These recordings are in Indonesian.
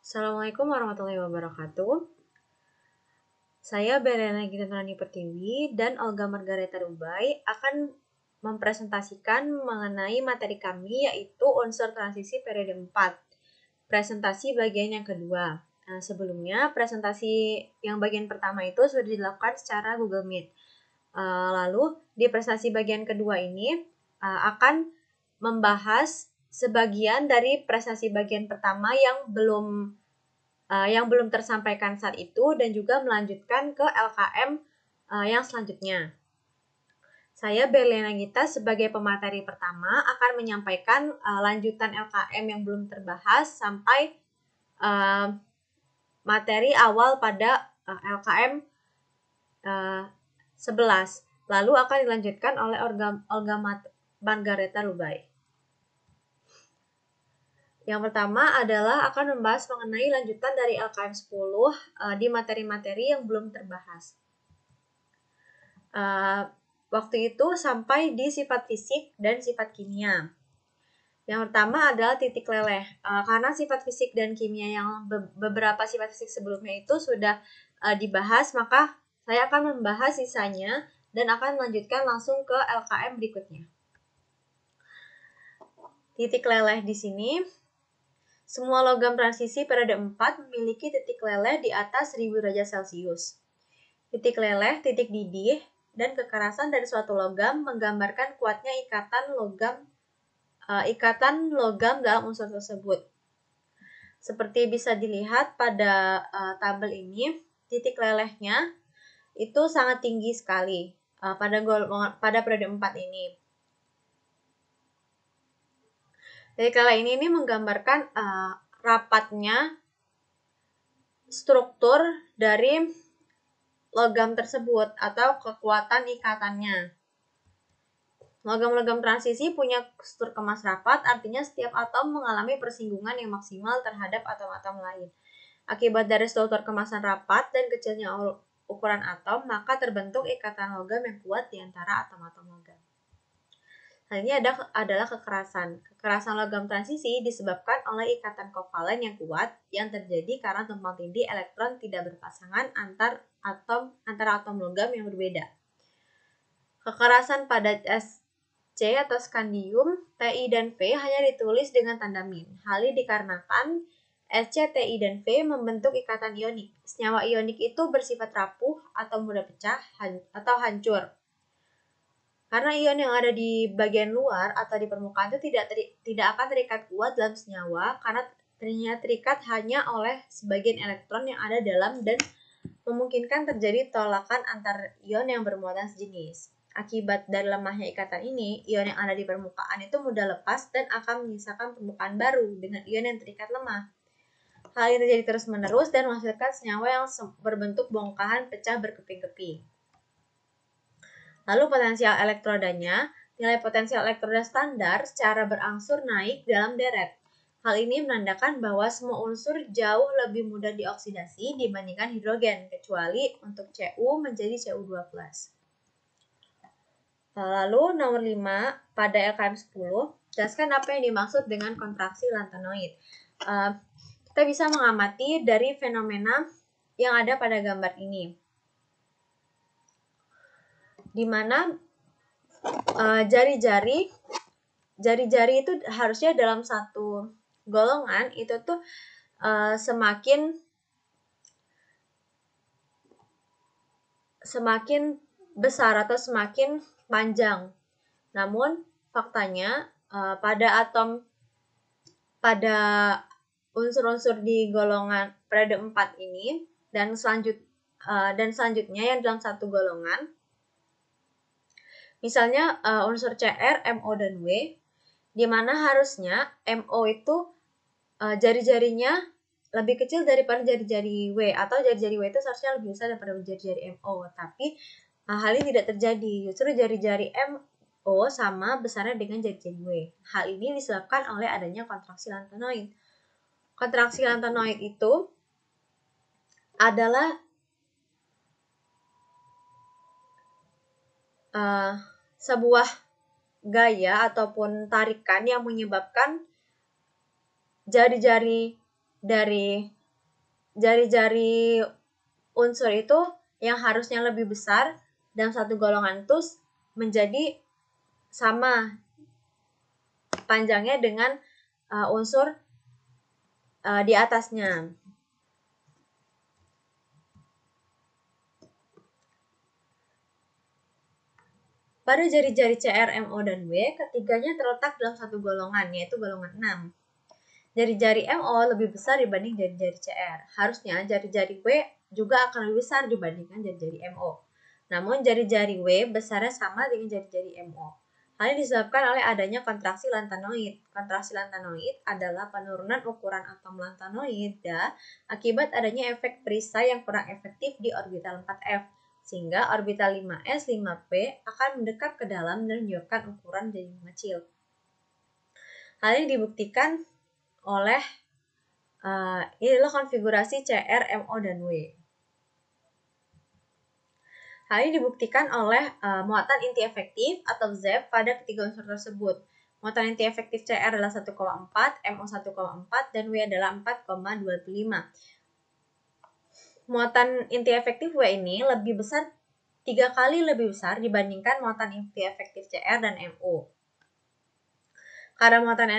Assalamualaikum warahmatullahi wabarakatuh. Saya Berena Gita Nurani Pertiwi dan Olga Margareta Rubai akan mempresentasikan mengenai materi kami yaitu unsur transisi periode 4. Presentasi bagian yang kedua. Nah, sebelumnya presentasi yang bagian pertama itu sudah dilakukan secara Google Meet. Lalu di presentasi bagian kedua ini akan membahas sebagian dari presentasi bagian pertama yang belum tersampaikan saat itu dan juga melanjutkan ke LKM yang selanjutnya. Saya Berliana Gita sebagai pemateri pertama akan menyampaikan lanjutan LKM yang belum terbahas sampai materi awal pada LKM 11. Lalu akan dilanjutkan oleh Olga Margareta Rubai. Yang pertama adalah akan membahas mengenai lanjutan dari LKM 10 di materi-materi yang belum terbahas. Waktu itu sampai di sifat fisik dan sifat kimia. Yang pertama adalah titik leleh. Karena sifat fisik dan kimia yang beberapa sifat fisik sebelumnya itu sudah dibahas, maka saya akan membahas sisanya dan akan melanjutkan langsung ke LKM berikutnya. Titik leleh di sini. Semua logam transisi periode 4 memiliki titik leleh di atas 1000 derajat Celcius. Titik leleh, titik didih, dan kekerasan dari suatu logam menggambarkan kuatnya ikatan logam dalam unsur tersebut. Seperti bisa dilihat pada tabel ini, titik lelehnya itu sangat tinggi sekali pada periode 4 ini. Titik leleh ini menggambarkan rapatnya struktur dari logam tersebut atau kekuatan ikatannya. Logam-logam transisi punya struktur kemas rapat, artinya setiap atom mengalami persinggungan yang maksimal terhadap atom-atom lain. Akibat dari struktur kemasan rapat dan kecilnya ukuran atom, maka terbentuk ikatan logam yang kuat di antara atom-atom logam. Hal ini adalah kekerasan. Kekerasan logam transisi disebabkan oleh ikatan kovalen yang kuat yang terjadi karena tumpang tindih elektron tidak berpasangan antara atom logam yang berbeda. Kekerasan pada Sc atau skandium, Ti dan V hanya ditulis dengan tanda min. Hal ini dikarenakan Sc, Ti, dan V membentuk ikatan ionik. Senyawa ionik itu bersifat rapuh atau mudah pecah atau hancur. Karena ion yang ada di bagian luar atau di permukaan itu tidak akan terikat kuat dalam senyawa karena terikat hanya oleh sebagian elektron yang ada dalam dan memungkinkan terjadi tolakan antar ion yang bermuatan sejenis. Akibat dari lemahnya ikatan ini, ion yang ada di permukaan itu mudah lepas dan akan menyisakan permukaan baru dengan ion yang terikat lemah. Hal ini terjadi terus-menerus dan menghasilkan senyawa yang berbentuk bongkahan pecah berkeping-keping. Lalu potensial elektrodanya, nilai potensial elektroda standar secara berangsur naik dalam deret. Hal ini menandakan bahwa semua unsur jauh lebih mudah dioksidasi dibandingkan hidrogen, kecuali untuk Cu menjadi Cu2+. Lalu nomor 5 pada LKM 10, jelaskan apa yang dimaksud dengan kontraksi lantanoid. Kita bisa mengamati dari fenomena yang ada pada gambar ini, di mana jari-jari itu harusnya dalam satu golongan itu tuh semakin besar atau semakin panjang. Namun faktanya pada unsur-unsur di golongan periode 4 ini dan selanjutnya yang dalam satu golongan, misalnya unsur Cr, Mo, dan W, di mana harusnya Mo itu jari-jarinya lebih kecil daripada jari-jari W, atau jari-jari W itu seharusnya lebih besar daripada jari-jari Mo, tapi hal ini tidak terjadi. Justru jari-jari Mo sama besarnya dengan jari-jari W. Hal ini disebabkan oleh adanya kontraksi lantanoid. Kontraksi lantanoid itu adalah sebuah gaya ataupun tarikan yang menyebabkan jari-jari dari jari-jari unsur itu yang harusnya lebih besar dalam satu golongan itu menjadi sama panjangnya dengan unsur di atasnya. Pada jari-jari CR, MO, dan W, ketiganya terletak dalam satu golongan, yaitu golongan 6. Jari-jari MO lebih besar dibanding jari-jari CR. Harusnya jari-jari W juga akan lebih besar dibandingkan jari-jari MO. Namun jari-jari W besarnya sama dengan jari-jari MO. Hal ini disebabkan oleh adanya kontraksi lantanoid. Kontraksi lantanoid adalah penurunan ukuran atom lantanoida akibat adanya efek perisai yang kurang efektif di orbital 4f. Sehingga orbital 5s, 5p akan mendekat ke dalam dan menyebabkan ukuran jadi mengecil. Hal ini dibuktikan oleh inilah konfigurasi CR, MO, dan W. Hal ini dibuktikan oleh muatan inti efektif atau Z pada ketiga unsur tersebut. Muatan inti efektif CR adalah 1,4, MO 1,4, dan W adalah 4,25. Muatan inti efektif W ini lebih besar 3 kali lebih besar dibandingkan muatan inti efektif CR dan MO. Karena muatan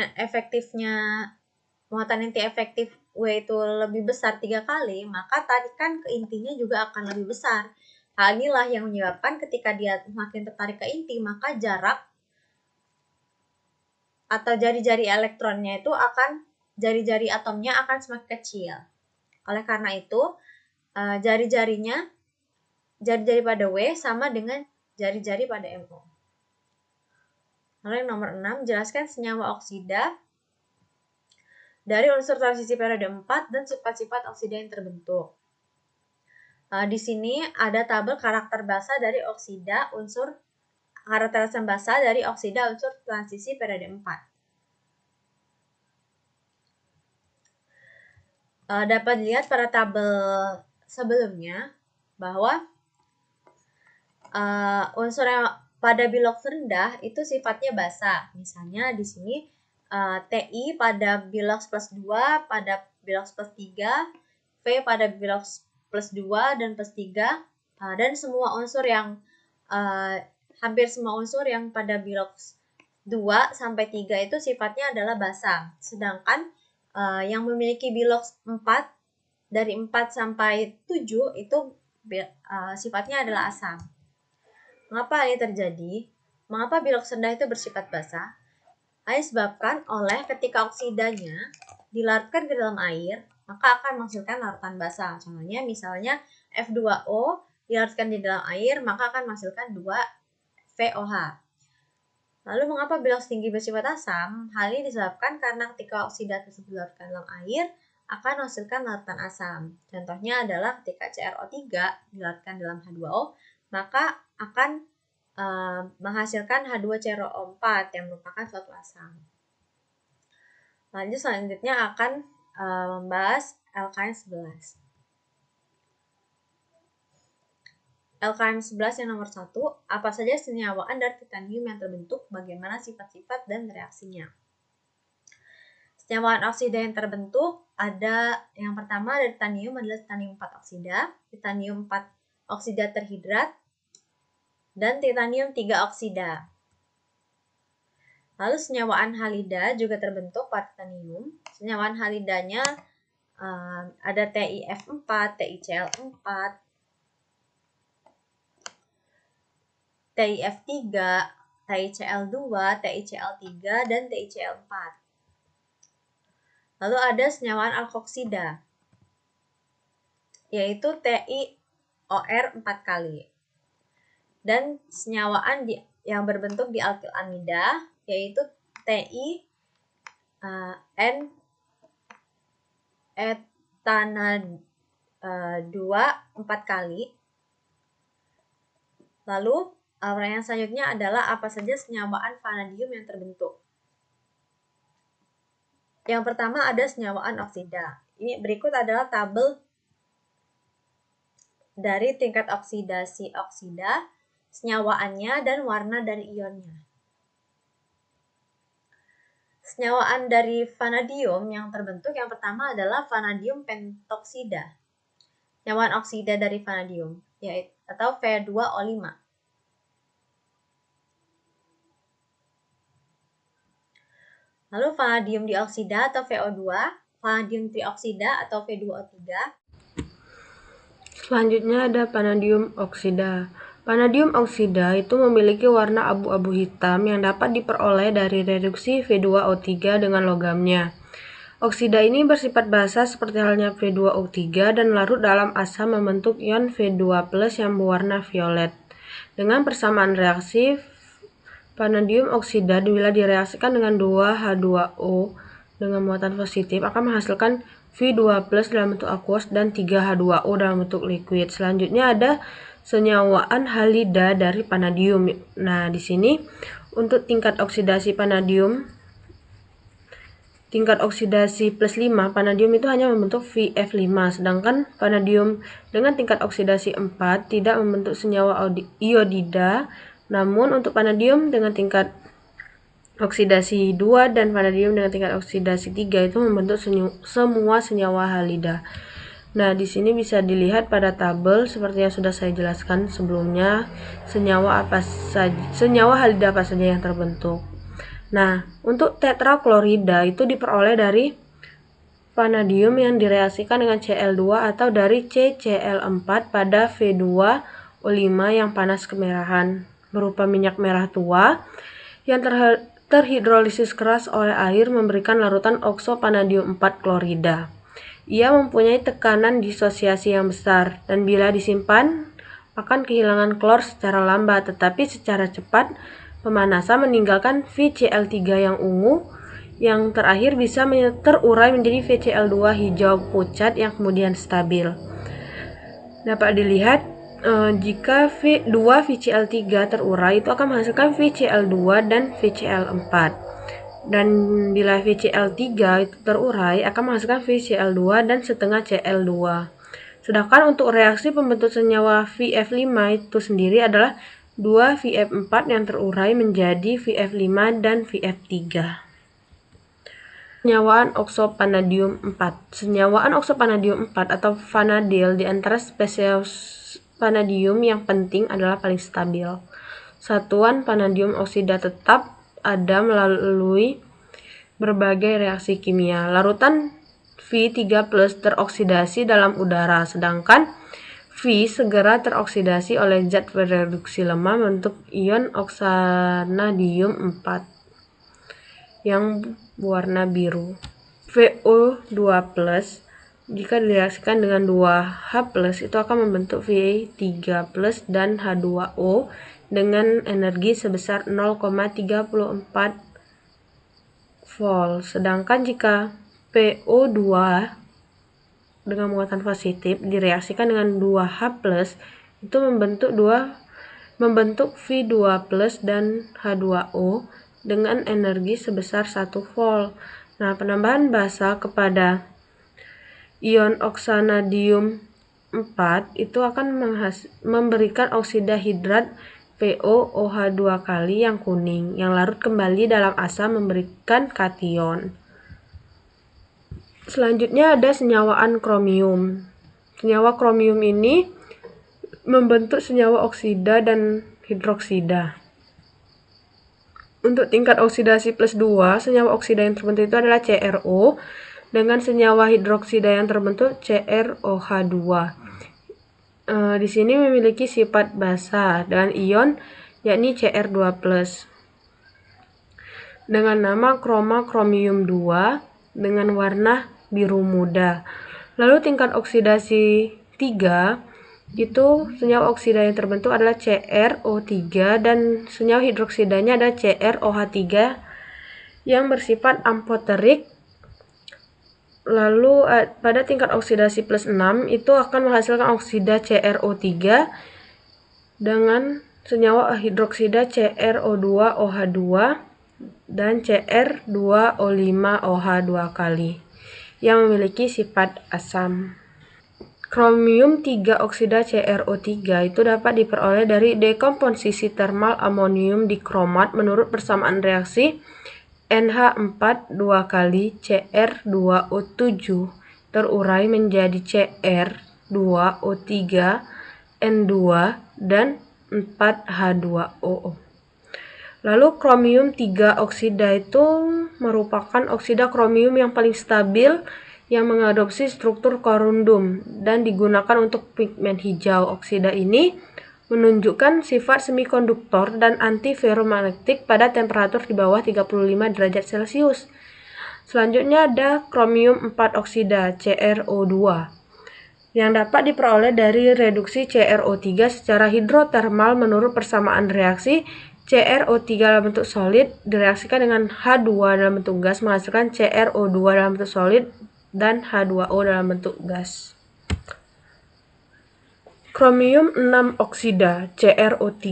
inti efektif W itu lebih besar 3 kali, maka tarikan ke intinya juga akan lebih besar. Hal inilah yang menyebabkan ketika dia makin tertarik ke inti, maka jarak atau jari-jari elektronnya itu jari-jari atomnya akan semakin kecil. Oleh karena itu, jari-jari pada W sama dengan jari-jari pada MO. Lalu yang nomor 6, jelaskan senyawa oksida dari unsur transisi periode 4 dan sifat-sifat oksida yang terbentuk. Di sini ada tabel karakter basa dari oksida unsur transisi periode 4. Dapat dilihat pada tabel sebelumnya bahwa unsur yang pada biloks rendah itu sifatnya basa. Misalnya di sini Ti pada biloks plus 2, pada biloks plus 3, V pada biloks plus 2 dan plus 3, dan semua unsur yang hampir semua unsur yang pada biloks 2 sampai 3 itu sifatnya adalah basa. Sedangkan yang memiliki biloks 4 dari 4 sampai 7 itu sifatnya adalah asam. Mengapa ini terjadi? Mengapa biloks rendah itu bersifat basa? Hal disebabkan oleh ketika oksidanya dilarutkan ke dalam air, maka akan menghasilkan larutan basa. Contohnya misalnya F2O dilarutkan di dalam air, maka akan menghasilkan 2VOH. Lalu mengapa biloks tinggi bersifat asam? Hal ini disebabkan karena ketika oksida tersebut dilarutkan dalam air, akan menghasilkan larutan asam. Contohnya adalah ketika CrO3 dilarutkan dalam H2O, maka akan menghasilkan H2CrO4 yang merupakan suatu asam. Lanjut selanjutnya akan membahas LKM 11. LKM 11 yang nomor 1, apa saja senyawaan dari titanium yang terbentuk, bagaimana sifat-sifat dan reaksinya. Senyawaan oksida yang terbentuk ada yang pertama dari titanium adalah titanium 4 oksida, titanium 4 oksida terhidrat, dan titanium 3 oksida. Lalu senyawaan halida juga terbentuk pada titanium. Senyawaan halidanya ada TiF4, TiCl4, TiF3, TiCl2, TiCl3, dan TiCl4. Lalu ada senyawaan alkoksida, yaitu TiOR 4 kali. Dan senyawaan yang berbentuk di alkil amida, yaitu Ti N etana 2 4 kali. Lalu pertanyaan selanjutnya adalah apa saja senyawaan vanadium yang terbentuk. Yang pertama ada senyawaan oksida. Ini berikut adalah tabel dari tingkat oksidasi oksida, senyawaannya, dan warna dari ionnya. Senyawaan dari vanadium yang terbentuk yang pertama adalah vanadium pentoksida. Senyawaan oksida dari vanadium, yaitu atau V2O5. Lalu vanadium dioksida atau VO2, vanadium trioksida atau V2O3. Selanjutnya ada vanadium oksida. Vanadium oksida itu memiliki warna abu-abu hitam yang dapat diperoleh dari reduksi V2O3 dengan logamnya. Oksida ini bersifat basa seperti halnya V2O3 dan larut dalam asam membentuk ion V2+ yang berwarna violet. Dengan persamaan reaksi, vanadium oksida bila direaksikan dengan 2H2O dengan muatan positif akan menghasilkan V2+ dalam bentuk aqueous dan 3H2O dalam bentuk liquid. Selanjutnya ada senyawaan halida dari vanadium. Nah, di sini untuk tingkat oksidasi vanadium tingkat oksidasi plus 5, vanadium itu hanya membentuk VF5, sedangkan vanadium dengan tingkat oksidasi 4 tidak membentuk senyawa iodida. Namun untuk vanadium dengan tingkat oksidasi 2 dan vanadium dengan tingkat oksidasi 3 itu membentuk semua senyawa halida. Nah, di sini bisa dilihat pada tabel seperti yang sudah saya jelaskan sebelumnya, senyawa halida apa saja yang terbentuk. Nah, untuk tetraklorida itu diperoleh dari vanadium yang direaksikan dengan Cl2 atau dari CCl4 pada V2O5 yang panas kemerahan berupa minyak merah tua yang terhidrolisis keras oleh air memberikan larutan oksopanadium 4 klorida. Ia mempunyai tekanan disosiasi yang besar dan bila disimpan akan kehilangan klor secara lambat, tetapi secara cepat pemanasan meninggalkan VCl3 yang ungu yang terakhir bisa terurai menjadi VCl2 hijau pucat yang kemudian stabil. Dapat dilihat jika V2 VCl3 terurai itu akan menghasilkan VCl2 dan VCl4. Dan bila VCl3 itu terurai akan menghasilkan VCl2 dan setengah Cl2. Sedangkan untuk reaksi pembentuk senyawa VF5 itu sendiri adalah 2 VF4 yang terurai menjadi VF5 dan VF3. Senyawaan oksopanadium 4. Senyawaan oksopanadium 4 atau vanadil di antara spesies vanadium yang penting adalah paling stabil. Satuan vanadium oksida tetap ada melalui berbagai reaksi kimia. Larutan V3+ teroksidasi dalam udara, sedangkan V segera teroksidasi oleh zat bereduksi lemah membentuk ion oksanadium 4 yang berwarna biru. VO2+ jika direaksikan dengan 2H+ itu akan membentuk V3+ dan H2O dengan energi sebesar 0,34 volt. Sedangkan jika PO2 dengan muatan positif direaksikan dengan 2H+ itu membentuk V2+ dan H2O dengan energi sebesar 1 volt. Nah, penambahan basa kepada ion oksanadium 4 itu akan memberikan oksida hidrat POOH2 kali yang kuning yang larut kembali dalam asam memberikan kation. Selanjutnya ada senyawaan kromium. Senyawa kromium ini membentuk senyawa oksida dan hidroksida. Untuk tingkat oksidasi plus 2, senyawa oksida yang terbentuk itu adalah CRO dengan senyawa hidroksida yang terbentuk CrOH2. Di sini memiliki sifat basa dengan ion yakni Cr2+ dengan nama kromium 2 dengan warna biru muda. Lalu tingkat oksidasi 3 itu senyawa oksida yang terbentuk adalah CrO3 dan senyawa hidroksidanya adalah CrOH3 yang bersifat amphoteric. Lalu pada tingkat oksidasi plus 6 itu akan menghasilkan oksida CrO3 dengan senyawa hidroksida CrO2OH2 dan Cr2O5OH2 kali yang memiliki sifat asam. Kromium 3 oksida CrO3 itu dapat diperoleh dari dekomposisi termal amonium dikromat menurut persamaan reaksi NH4 2 kali Cr2O7 terurai menjadi Cr2O3, N2, dan 4H2O. Lalu kromium 3 oksida itu merupakan oksida kromium yang paling stabil yang mengadopsi struktur korundum dan digunakan untuk pigmen hijau. Oksida ini menunjukkan sifat semikonduktor dan anti-ferromagnetik pada temperatur di bawah 35 derajat Celcius. Selanjutnya ada kromium 4 oksida CrO2 yang dapat diperoleh dari reduksi CrO3 secara hidrotermal menurut persamaan reaksi. CrO3 dalam bentuk solid direaksikan dengan H2 dalam bentuk gas menghasilkan CrO2 dalam bentuk solid dan H2O dalam bentuk gas. Kromium 6 oksida CrO3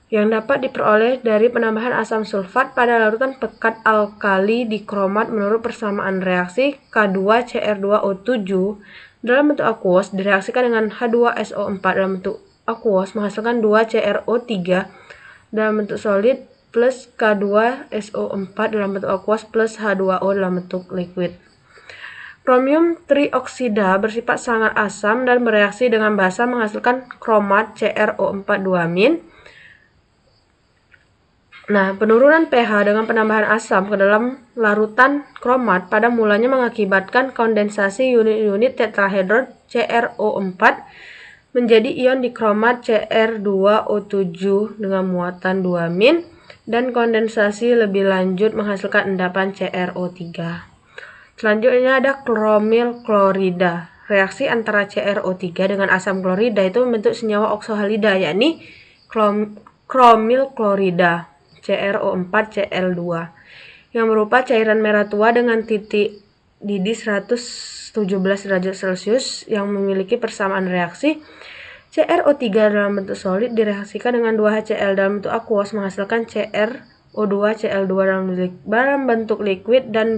yang dapat diperoleh dari penambahan asam sulfat pada larutan pekat alkali di kromat menurut persamaan reaksi. K2Cr2O7 dalam bentuk aqueous direaksikan dengan H2SO4 dalam bentuk aqueous menghasilkan 2CrO3 dalam bentuk solid plus K2SO4 dalam bentuk aqueous plus H2O dalam bentuk liquid. Kromium trioksida bersifat sangat asam dan bereaksi dengan basa menghasilkan kromat CrO4-2-. Nah, penurunan pH dengan penambahan asam ke dalam larutan kromat pada mulanya mengakibatkan kondensasi unit-unit tetrahedron CrO4 menjadi ion dikromat Cr2O7 dengan muatan 2- dan kondensasi lebih lanjut menghasilkan endapan CrO3. Selanjutnya ada kromil klorida. Reaksi antara CrO3 dengan asam klorida itu membentuk senyawa oksohalida, yakni kromil klorida CrO4Cl2 yang berupa cairan merah tua dengan titik didih 117 derajat Celcius yang memiliki persamaan reaksi. CrO3 dalam bentuk solid direaksikan dengan 2HCl dalam bentuk aqueous menghasilkan CrO2Cl2 dalam bentuk liquid dan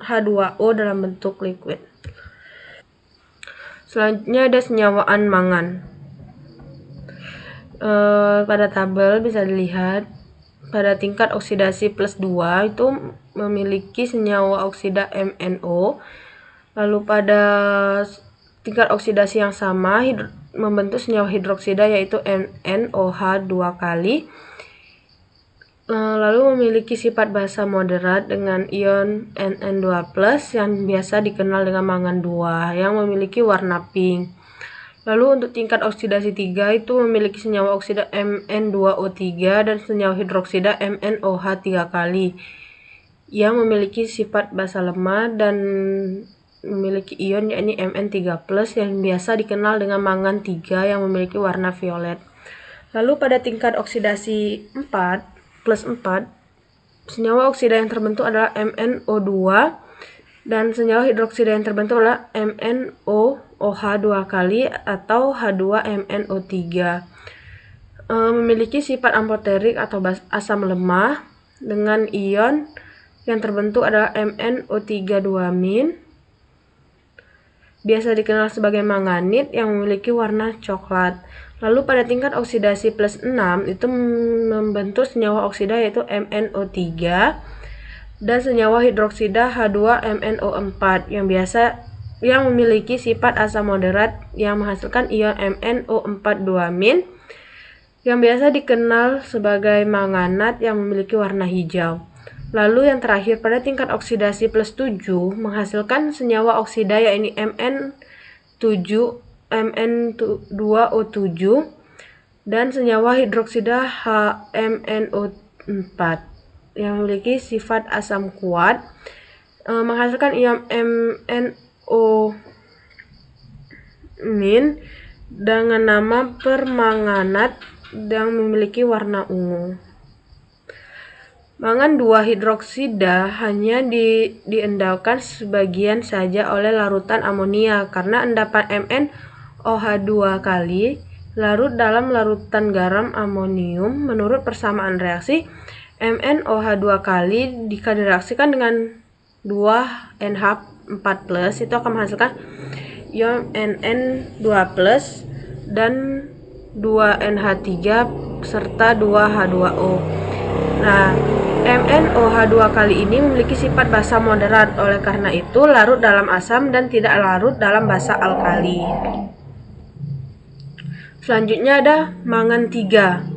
H2O dalam bentuk liquid. Selanjutnya ada senyawaan mangan. Pada tabel bisa dilihat pada tingkat oksidasi plus 2 itu memiliki senyawa oksida MnO. Lalu pada tingkat oksidasi yang sama membentuk senyawa hidroksida yaitu NOH 2 kali. Lalu memiliki sifat basa moderat dengan ion Nn2+ yang biasa dikenal dengan mangan 2 yang memiliki warna pink. Lalu untuk tingkat oksidasi 3 itu memiliki senyawa oksida Mn2O3 dan senyawa hidroksida MnOH 3 kali yang memiliki sifat basa lemah dan memiliki ion yakni Mn3+ yang biasa dikenal dengan mangan 3 yang memiliki warna violet. Lalu pada tingkat oksidasi 4 plus 4, senyawa oksida yang terbentuk adalah MnO2 dan senyawa hidroksida yang terbentuk adalah MnOH 2 kali atau H2MnO3. Memiliki sifat amfoterik atau asam lemah dengan ion yang terbentuk adalah MnO3-2-. Biasa dikenal sebagai manganit yang memiliki warna coklat. Lalu pada tingkat oksidasi plus 6 itu membentuk senyawa oksida yaitu MnO3 dan senyawa hidroksida H2MnO4 yang memiliki sifat asam moderat yang menghasilkan ion MnO4-2- yang biasa dikenal sebagai manganat yang memiliki warna hijau. Lalu yang terakhir pada tingkat oksidasi plus 7 menghasilkan senyawa oksida yakni Mn2O7 dan senyawa hidroksida HMnO4 yang memiliki sifat asam kuat menghasilkan ion MnO- dengan nama permanganat yang memiliki warna ungu. Mangan 2 hidroksida hanya diendapkan sebagian saja oleh larutan amonia karena endapan MnOH 2 kali larut dalam larutan garam amonium menurut persamaan reaksi. MnOH 2 kali jika direaksikan dengan 2NH4+ itu akan menghasilkan ion Nn2+ dan 2NH3 serta 2H2O. Nah, MnOH2 kali ini memiliki sifat basa moderat, oleh karena itu larut dalam asam dan tidak larut dalam basa alkali. Selanjutnya ada mangan 3.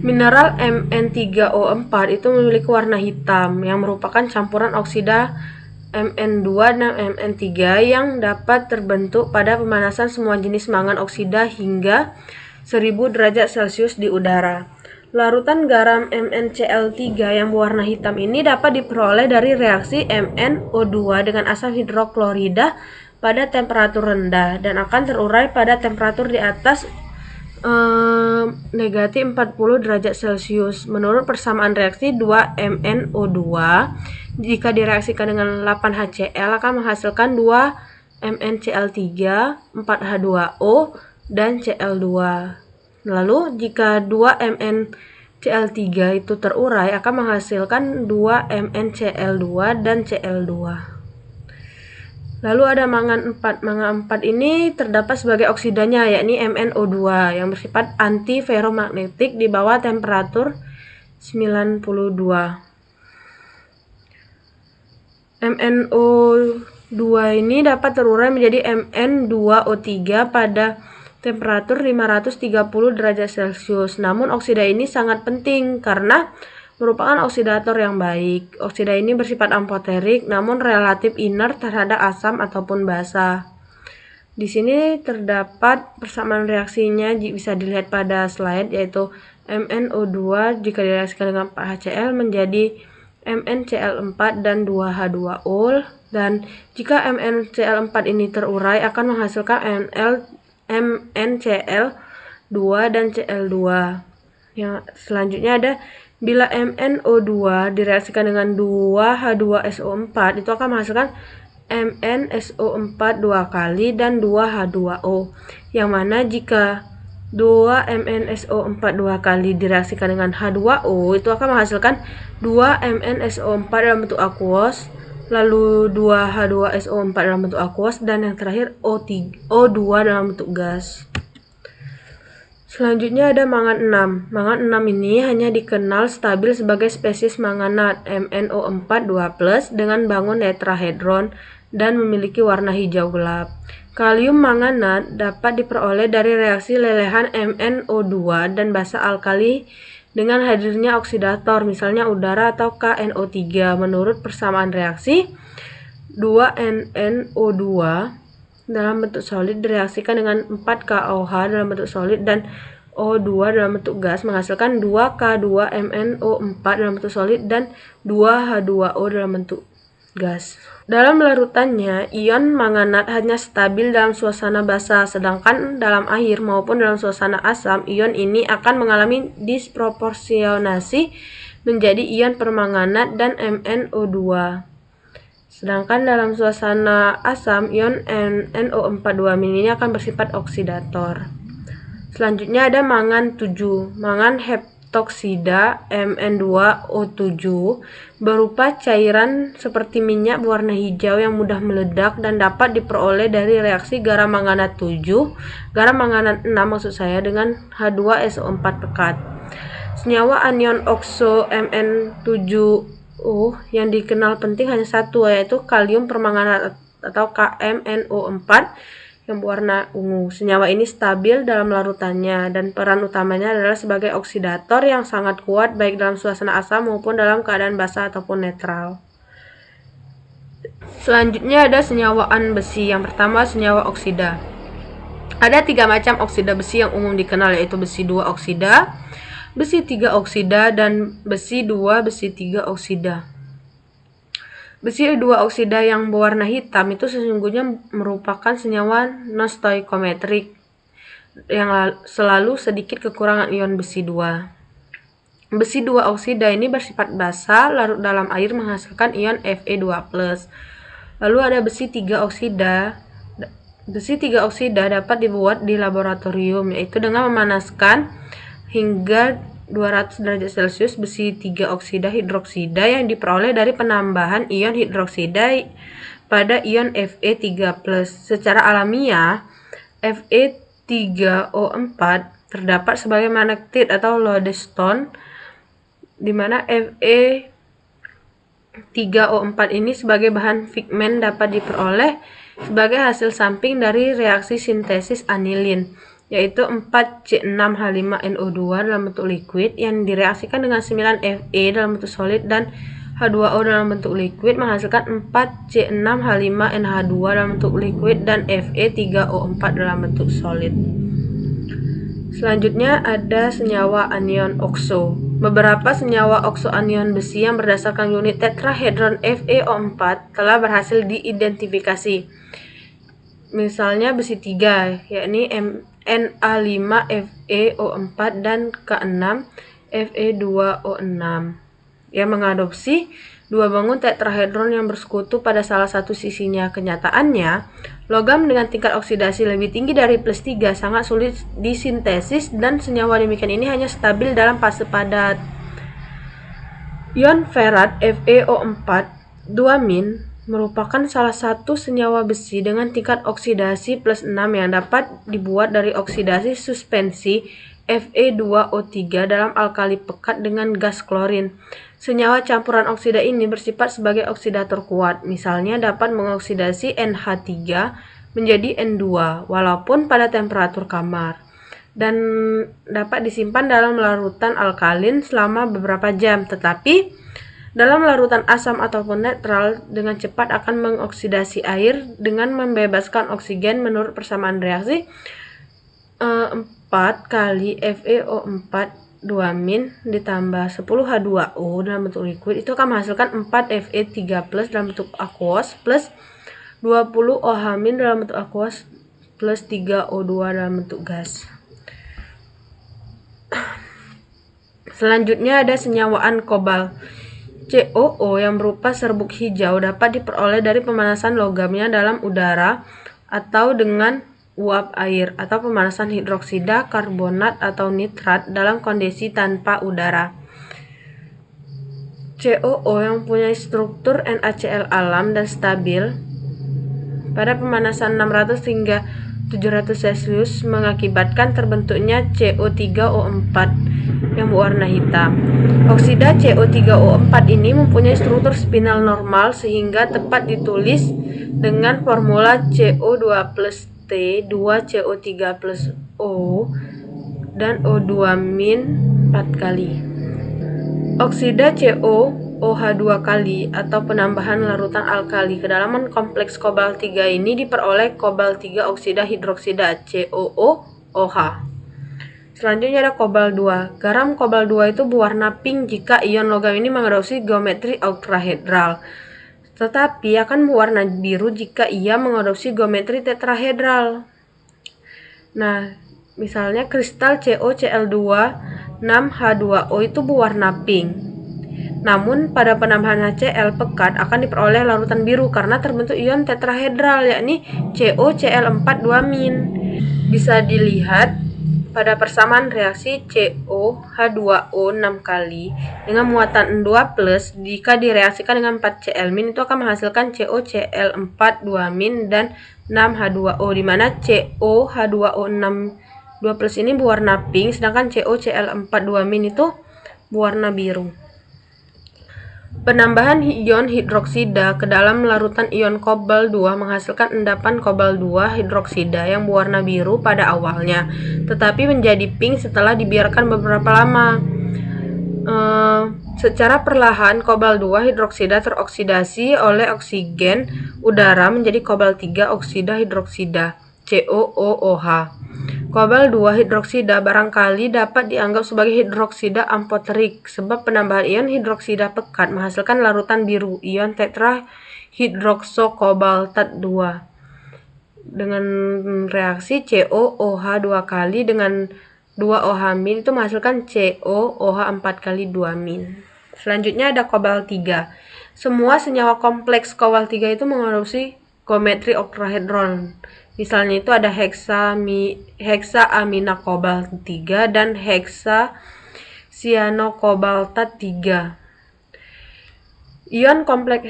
Mineral Mn3O4 itu memiliki warna hitam yang merupakan campuran oksida Mn2 dan Mn3 yang dapat terbentuk pada pemanasan semua jenis mangan oksida hingga 1000 derajat Celcius di udara. Larutan garam MnCl3 yang berwarna hitam ini dapat diperoleh dari reaksi MnO2 dengan asam hidroklorida pada temperatur rendah dan akan terurai pada temperatur di atas negatif 40 derajat Celcius. Menurut persamaan reaksi 2MnO2 jika direaksikan dengan 8HCl akan menghasilkan 2MnCl3, 4H2O, dan Cl2. Lalu jika 2MnCl3 itu terurai akan menghasilkan 2MnCl2 dan Cl2. Lalu ada mangan 4. Mangan 4 ini terdapat sebagai oksidanya yakni MnO2 yang bersifat antiferromagnetik di bawah temperatur 92. MnO2 ini dapat terurai menjadi Mn2O3 pada temperatur 530 derajat Celcius. Namun oksida ini sangat penting karena merupakan oksidator yang baik. Oksida ini bersifat amfoterik namun relatif inert terhadap asam ataupun basa. Di sini terdapat persamaan reaksinya bisa dilihat pada slide, yaitu MnO2 jika direaksikan dengan 4HCl menjadi MnCl4 dan 2H2O, dan jika MnCl4 ini terurai akan menghasilkan MnCl2 dan Cl2. Yang selanjutnya ada bila MnO2 direaksikan dengan 2H2SO4 itu akan menghasilkan MnSO4 2 kali dan 2H2O, yang mana jika 2MnSO4 2 kali direaksikan dengan H2O itu akan menghasilkan 2MnSO4 dalam bentuk aqueous, lalu 2H2SO4 dalam bentuk aqueous, dan yang terakhir O2 dalam bentuk gas. Selanjutnya ada mangan 6. Mangan 6 ini hanya dikenal stabil sebagai spesies manganat MnO4 2+ dengan bangun tetrahedron dan memiliki warna hijau gelap. Kalium manganat dapat diperoleh dari reaksi lelehan MnO2 dan basa alkali dengan hadirnya oksidator, misalnya udara atau KNO3. Menurut persamaan reaksi, 2NNO2 dalam bentuk solid direaksikan dengan 4KOH dalam bentuk solid dan O2 dalam bentuk gas menghasilkan 2K2MnO4 dalam bentuk solid dan 2H2O dalam bentuk gas. Dalam larutannya, ion manganat hanya stabil dalam suasana basa, sedangkan dalam air maupun dalam suasana asam, ion ini akan mengalami disproporsionasi menjadi ion permanganat dan MnO2. Sedangkan dalam suasana asam, ion NO42- ini akan bersifat oksidator. Selanjutnya ada mangan 7. Mangan heptoksida Mn2O7 berupa cairan seperti minyak berwarna hijau yang mudah meledak dan dapat diperoleh dari reaksi garam manganat 7, garam manganat 6 maksud saya, dengan H2SO4 pekat. Senyawa anion okso Mn7O yang dikenal penting hanya satu, yaitu kalium permanganat atau KMnO4 yang berwarna ungu. Senyawa ini stabil dalam larutannya dan peran utamanya adalah sebagai oksidator yang sangat kuat baik dalam suasana asam maupun dalam keadaan basa ataupun netral. Selanjutnya ada senyawaan besi. Yang pertama, senyawa oksida. Ada 3 macam oksida besi yang umum dikenal, yaitu besi 2 oksida, besi 3 oksida, dan besi 2 besi 3 oksida. Besi 2 oksida yang berwarna hitam itu sesungguhnya merupakan senyawa non-stoichiometrik yang selalu sedikit kekurangan ion besi 2. Besi 2 oksida ini bersifat basa, larut dalam air menghasilkan ion Fe2+. Lalu ada besi 3 oksida. Besi 3 oksida dapat dibuat di laboratorium, yaitu dengan memanaskan hingga 200 derajat Celcius besi 3 oksida hidroksida yang diperoleh dari penambahan ion hidroksida pada ion Fe3+. Secara alamiah, Fe3O4 terdapat sebagai magnetit atau lodestone dimana Fe3O4 ini sebagai bahan pigmen dapat diperoleh sebagai hasil samping dari reaksi sintesis anilin, yaitu 4C6H5NO2 dalam bentuk liquid yang direaksikan dengan 9Fe dalam bentuk solid dan H2O dalam bentuk liquid menghasilkan 4C6H5NH2 dalam bentuk liquid dan Fe3O4 dalam bentuk solid. Selanjutnya ada senyawa anion okso. Beberapa senyawa okso anion besi yang berdasarkan unit tetrahedron FeO4 telah berhasil diidentifikasi. Misalnya besi 3, yakni Na5FeO4 dan K6Fe2O6 yang mengadopsi dua bangun tetrahedron yang bersekutu pada salah satu sisinya. Kenyataannya, logam dengan tingkat oksidasi lebih tinggi dari +3 sangat sulit disintesis dan senyawa demikian ini hanya stabil dalam fase padat. Ion ferat FeO4 2- merupakan salah satu senyawa besi dengan tingkat oksidasi +6 yang dapat dibuat dari oksidasi suspensi Fe2O3 dalam alkali pekat dengan gas klorin. Senyawa campuran oksida ini bersifat sebagai oksidator kuat, misalnya dapat mengoksidasi NH3 menjadi N2 walaupun pada temperatur kamar, dan dapat disimpan dalam larutan alkalin selama beberapa jam, tetapi dalam larutan asam ataupun netral dengan cepat akan mengoksidasi air dengan membebaskan oksigen menurut persamaan reaksi 4 kali FeO4 2- ditambah 10 H2O dalam bentuk liquid itu akan menghasilkan 4 Fe3+ dalam bentuk aqueous plus 20 OH- dalam bentuk aqueous plus 3 O2 dalam bentuk gas. Selanjutnya ada senyawaan kobal. COO yang berupa serbuk hijau dapat diperoleh dari pemanasan logamnya dalam udara atau dengan uap air atau pemanasan hidroksida, karbonat, atau nitrat dalam kondisi tanpa udara. COO yang mempunyai struktur NaCl alam dan stabil pada pemanasan 600 hingga 700 Celcius mengakibatkan terbentuknya CO3O4 yang berwarna hitam. Oksida CO3O4 ini mempunyai struktur spinal normal sehingga tepat ditulis dengan formula CO2+T 2CO3+O dan O2- 4 kali. Oksida COOH 2 kali atau penambahan larutan alkali kedalaman kompleks kobal 3 ini diperoleh kobal 3 oksida hidroksida COOOH. Selanjutnya ada kobal 2. Garam kobal 2 itu berwarna pink jika ion logam ini mengadopsi geometri oktahedral, tetapi akan berwarna biru jika ia mengadopsi geometri tetrahedral. Nah, misalnya kristal CoCl2 6H2O itu berwarna pink. Namun pada penambahan HCl pekat akan diperoleh larutan biru karena terbentuk ion tetrahedral yakni CoCl4 2-. Bisa dilihat pada persamaan reaksi COH2O 6 kali dengan muatan N2+ jika direaksikan dengan 4Cl- itu akan menghasilkan COCl4 2- dan 6H2O, di mana COH2O 2+ ini berwarna pink sedangkan COCl4 2- itu berwarna biru. Penambahan ion hidroksida ke dalam larutan ion kobal 2 menghasilkan endapan kobal 2 hidroksida yang berwarna biru pada awalnya, tetapi menjadi pink setelah dibiarkan beberapa lama. Secara perlahan, kobal 2 hidroksida teroksidasi oleh oksigen udara menjadi kobal 3 oksida hidroksida COOOH. Kobal 2 hidroksida barangkali dapat dianggap sebagai hidroksida amfoterik sebab penambahan ion hidroksida pekat menghasilkan larutan biru ion tetrahidroksokobaltat 2 dengan reaksi COOH 2 kali dengan 2 OH- itu menghasilkan COOH 4 kali 2-. Selanjutnya ada kobal 3. Semua senyawa kompleks kobal 3 itu mengadopsi geometri oktahedron. Misalnya itu ada heksaamina kobalt 3 dan heksasianokobaltat 3. Ion kompleks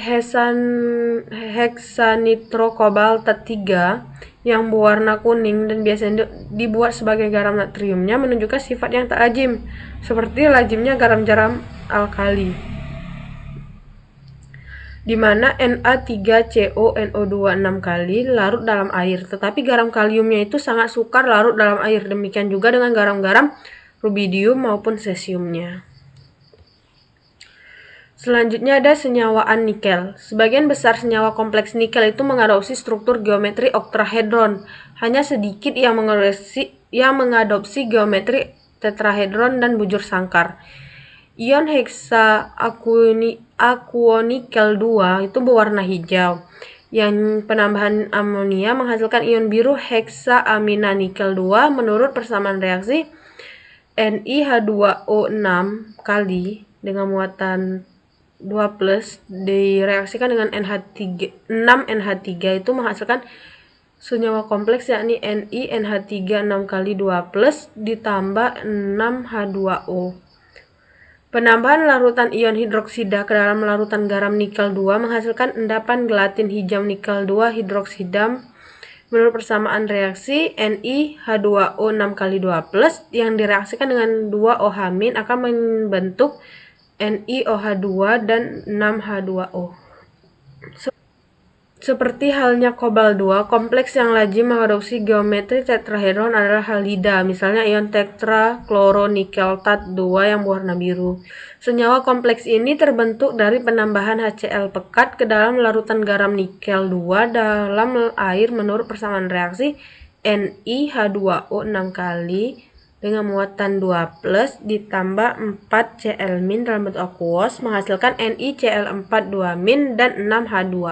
heksanitrokobalt 3 yang berwarna kuning dan biasanya dibuat sebagai garam natriumnya menunjukkan sifat yang tak lazim, seperti lazimnya garam-garam alkali, di mana Na3CONO2 6 kali larut dalam air, tetapi garam kaliumnya itu sangat sukar larut dalam air. Demikian juga dengan garam-garam rubidium maupun cesiumnya. Selanjutnya ada senyawaan nikel. Sebagian besar senyawa kompleks nikel itu mengadopsi struktur geometri oktahedron. Hanya sedikit yang mengadopsi geometri tetrahedron dan bujur sangkar. Ion heksa-akuonikel 2 itu berwarna hijau. Yang penambahan amonia menghasilkan ion biru heksaamina-nikel 2 menurut persamaan reaksi NiH2O6 kali dengan muatan 2+ direaksikan dengan 6NH3 itu menghasilkan senyawa kompleks yakni NiNH3 6 kali 2+ ditambah 6H2O. Penambahan larutan ion hidroksida ke dalam larutan garam nikel 2 menghasilkan endapan gelatin hijau nikel 2 hidroksida menurut persamaan reaksi NiH2O 6 kali 2+ yang direaksikan dengan 2OH- akan membentuk NiOH2 dan 6H2O. Seperti halnya kobalt 2, kompleks yang lazim mengadopsi geometri tetrahedron adalah halida, misalnya ion tetrakloronikeltat 2 yang berwarna biru. Senyawa kompleks ini terbentuk dari penambahan HCl pekat ke dalam larutan garam nikel 2 dalam air menurut persamaan reaksi NiH2O 6 kali dengan muatan 2+ ditambah 4Cl- dalam bentuk aqueous menghasilkan NiCl4 2- dan 6H2.